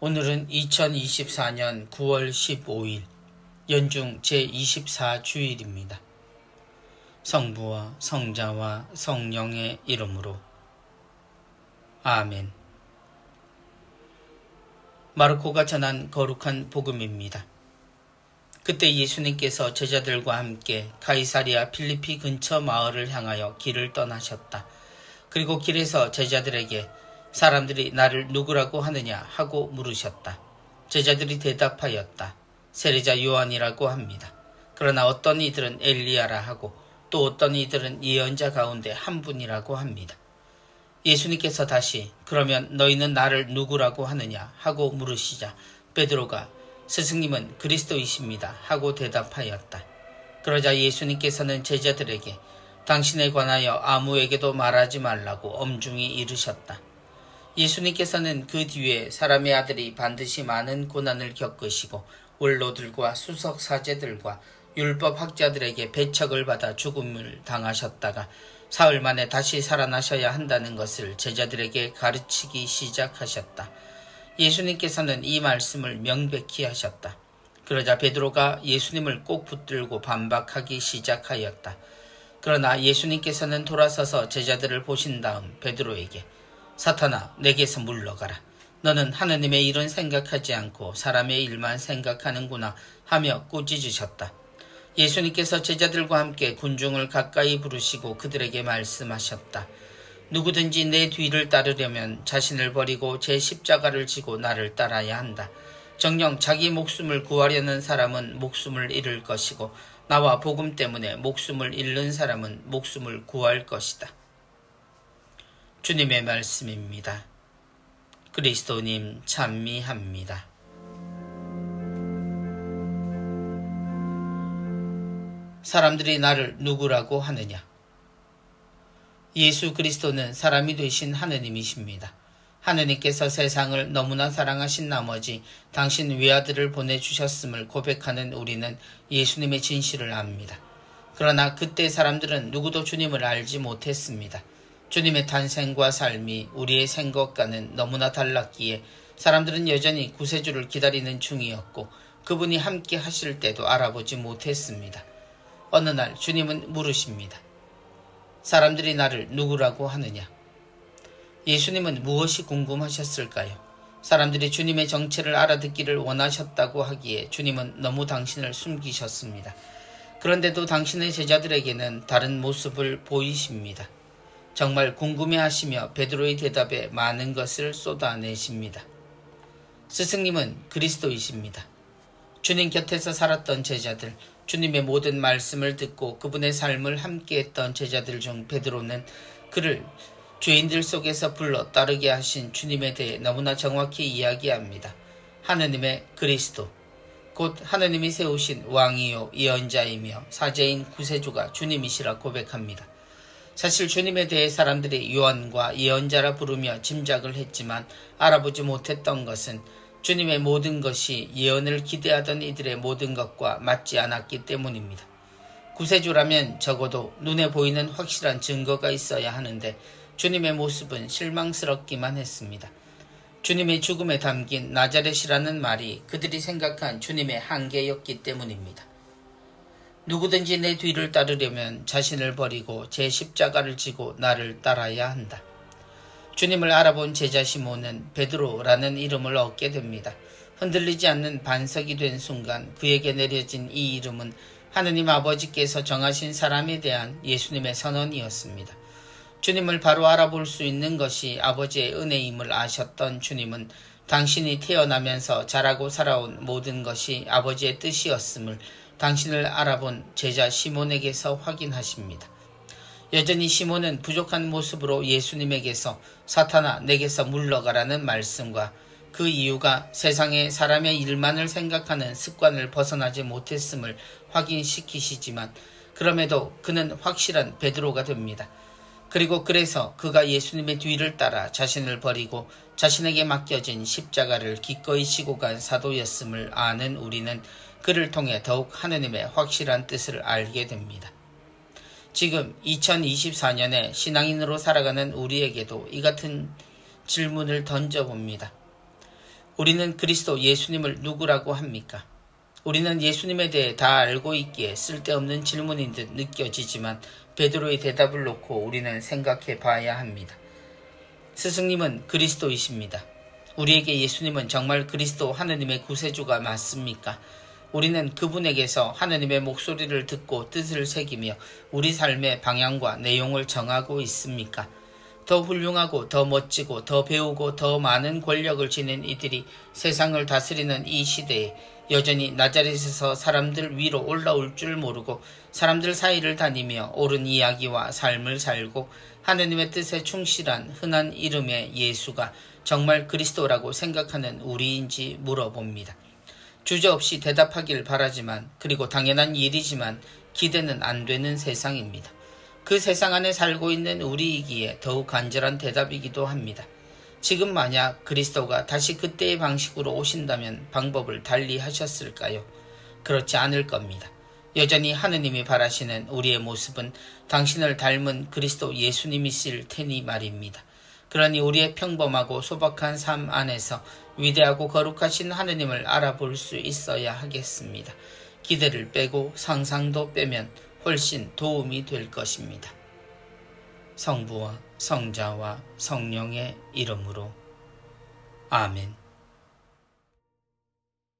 오늘은 2024년 9월 15일 연중 제24주일입니다. 성부와 성자와 성령의 이름으로 아멘. 마르코가 전한 거룩한 복음입니다. 그때 예수님께서 제자들과 함께 가이사랴 필리피 근처 마을을 향하여 길을 떠나셨다. 그리고 길에서 제자들에게 사람들이 나를 누구라고 하느냐 하고 물으셨다. 제자들이 대답하였다. 세례자 요한이라고 합니다. 그러나 어떤 이들은 엘리야라 하고 또 어떤 이들은 예언자 가운데 한 분이라고 합니다. 예수님께서 다시 그러면 너희는 나를 누구라고 하느냐 하고 물으시자 베드로가 스승님은 그리스도이십니다 하고 대답하였다. 그러자 예수님께서는 제자들에게 당신에 관하여 아무에게도 말하지 말라고 엄중히 이르셨다. 예수님께서는 그 뒤에 사람의 아들이 반드시 많은 고난을 겪으시고 원로들과 수석 사제들과 율법 학자들에게 배척을 받아 죽음을 당하셨다가 사흘 만에 다시 살아나셔야 한다는 것을 제자들에게 가르치기 시작하셨다. 예수님께서는 이 말씀을 명백히 하셨다. 그러자 베드로가 예수님을 꼭 붙들고 반박하기 시작하였다. 그러나 예수님께서는 돌아서서 제자들을 보신 다음 베드로에게 사탄아, 내게서 물러가라. 너는 하느님의 일은 생각하지 않고 사람의 일만 생각하는구나 하며 꾸짖으셨다. 예수님께서 제자들과 함께 군중을 가까이 부르시고 그들에게 말씀하셨다. 누구든지 내 뒤를 따르려면 자신을 버리고 제 십자가를 지고 나를 따라야 한다. 정녕 자기 목숨을 구하려는 사람은 목숨을 잃을 것이고 나와 복음 때문에 목숨을 잃는 사람은 목숨을 구할 것이다. 주님의 말씀입니다. 그리스도님 찬미합니다. 사람들이 나를 누구라고 하느냐? 예수 그리스도는 사람이 되신 하느님이십니다. 하느님께서 세상을 너무나 사랑하신 나머지 당신 외아들을 보내주셨음을 고백하는 우리는 예수님의 진실을 압니다. 그러나 그때 사람들은 누구도 주님을 알지 못했습니다. 주님의 탄생과 삶이 우리의 생각과는 너무나 달랐기에 사람들은 여전히 구세주를 기다리는 중이었고 그분이 함께 하실 때도 알아보지 못했습니다. 어느 날 주님은 물으십니다. 사람들이 나를 누구라고 하느냐? 예수님은 무엇이 궁금하셨을까요? 사람들이 주님의 정체를 알아듣기를 원하셨다고 하기에 주님은 너무 당신을 숨기셨습니다. 그런데도 당신의 제자들에게는 다른 모습을 보이십니다. 정말 궁금해하시며 베드로의 대답에 많은 것을 쏟아내십니다. 스승님은 그리스도이십니다. 주님 곁에서 살았던 제자들, 주님의 모든 말씀을 듣고 그분의 삶을 함께했던 제자들 중 베드로는 그를 죄인들 속에서 불러 따르게 하신 주님에 대해 너무나 정확히 이야기합니다. 하느님의 그리스도, 곧 하느님이 세우신 왕이요 예언자이며 사제인 구세주가 주님이시라 고백합니다. 사실 주님에 대해 사람들이 요한과 예언자라 부르며 짐작을 했지만 알아보지 못했던 것은 주님의 모든 것이 예언을 기대하던 이들의 모든 것과 맞지 않았기 때문입니다. 구세주라면 적어도 눈에 보이는 확실한 증거가 있어야 하는데 주님의 모습은 실망스럽기만 했습니다. 주님의 죽음에 담긴 나자렛이라는 말이 그들이 생각한 주님의 한계였기 때문입니다. 누구든지 내 뒤를 따르려면 자신을 버리고 제 십자가를 지고 나를 따라야 한다. 주님을 알아본 제자 시몬은 베드로라는 이름을 얻게 됩니다. 흔들리지 않는 반석이 된 순간 그에게 내려진 이 이름은 하느님 아버지께서 정하신 사람에 대한 예수님의 선언이었습니다. 주님을 바로 알아볼 수 있는 것이 아버지의 은혜임을 아셨던 주님은 당신이 태어나면서 자라고 살아온 모든 것이 아버지의 뜻이었음을 당신을 알아본 제자 시몬에게서 확인하십니다. 여전히 시몬은 부족한 모습으로 예수님에게서 사탄아 내게서 물러가라는 말씀과 그 이유가 세상의 사람의 일만을 생각하는 습관을 벗어나지 못했음을 확인시키시지만 그럼에도 그는 확실한 베드로가 됩니다. 그리고 그래서 그가 예수님의 뒤를 따라 자신을 버리고 자신에게 맡겨진 십자가를 기꺼이 지고 간 사도였음을 아는 우리는 그를 통해 더욱 하느님의 확실한 뜻을 알게 됩니다. 지금 2024년에 신앙인으로 살아가는 우리에게도 이 같은 질문을 던져봅니다. 우리는 그리스도 예수님을 누구라고 합니까? 우리는 예수님에 대해 다 알고 있기에 쓸데없는 질문인 듯 느껴지지만 베드로의 대답을 놓고 우리는 생각해 봐야 합니다. 스승님은 그리스도이십니다. 우리에게 예수님은 정말 그리스도 하느님의 구세주가 맞습니까? 우리는 그분에게서 하느님의 목소리를 듣고 뜻을 새기며 우리 삶의 방향과 내용을 정하고 있습니까? 더 훌륭하고 더 멋지고 더 배우고 더 많은 권력을 지닌 이들이 세상을 다스리는 이 시대에 여전히 나자렛에서 사람들 위로 올라올 줄 모르고 사람들 사이를 다니며 옳은 이야기와 삶을 살고 하느님의 뜻에 충실한 흔한 이름의 예수가 정말 그리스도라고 생각하는 우리인지 물어봅니다. 주저없이 대답하길 바라지만 그리고 당연한 일이지만 기대는 안 되는 세상입니다. 그 세상 안에 살고 있는 우리이기에 더욱 간절한 대답이기도 합니다. 지금 만약 그리스도가 다시 그때의 방식으로 오신다면 방법을 달리 하셨을까요? 그렇지 않을 겁니다. 여전히 하느님이 바라시는 우리의 모습은 당신을 닮은 그리스도 예수님이실 테니 말입니다. 그러니 우리의 평범하고 소박한 삶 안에서 위대하고 거룩하신 하느님을 알아볼 수 있어야 하겠습니다. 기대를 빼고 상상도 빼면 훨씬 도움이 될 것입니다. 성부와 성자와 성령의 이름으로 아멘.